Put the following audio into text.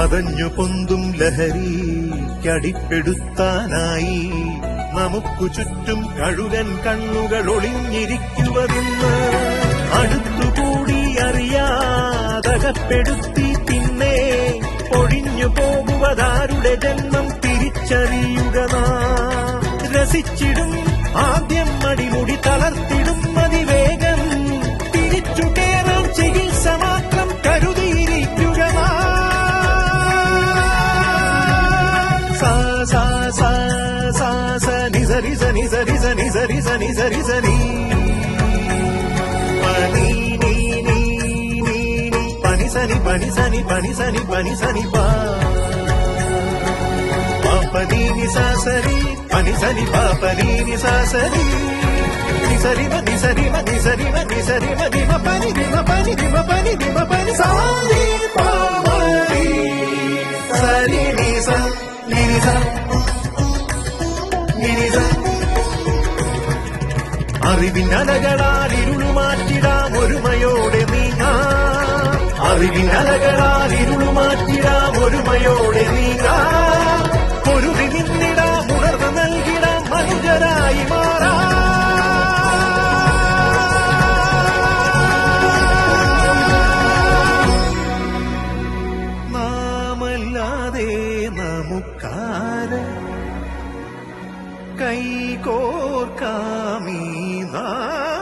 പതഞ്ഞു പൊന്തും ലഹരിക്കടിപ്പെടുത്താനായി നമുക്കു ചുറ്റും കഴുകൻ കണ്ണുകൾ ഒളിഞ്ഞിരിക്കുവതെന്ന് അടുത്തുകൂടി അറിയാതകപ്പെടുത്തി പിന്നെ ഒഴിഞ്ഞു പോകുവതാരുടെ ജന്മം തിരിച്ചറിയുക നാം. രസിച്ചിടും ആദ്യം അടിമുടി തളർത്തിടും അതിവേഗം തിരിച്ചു കേറാൻ ചികിത്സ മാത്രം കരുതിയിരിക്കുക നാം. സാ സാ സാ സാ സ നിസരി സ നിസരി സ നിസരി സ നിസരി സ നീ പനി നീ നീ നീ നീ പനി സനി പനി സനി പനി സനി പനി സനി പാ പാപനി നിസാസരി പനി സനി പാപനി നിസാസരി നിസരി മ നിസരി മ നിസരി മ നിസരി മ ദിമ പനി ദിമ പനി ദിമ പനി ദിമ പനി സാരി പാമരി സരി നിസ നിനിസ നിനിസ. അറിവിനലകളാൽ ഇരുളുമാറ്റിടാം ഒരുമയോടെ നീങ്ങാം. അറിവിനലകളാൽ ഇരുളുമാറ്റിടാം ഒരുമയോടെ നീങ്ങാം. പൊരുതി നിന്നിടാം ഉണർവ് നൽകിടാം മനുജരായി മാറാം. നാമല്ലാതെ നമുക്കാര് കൈകോർക്കാമീ നാം.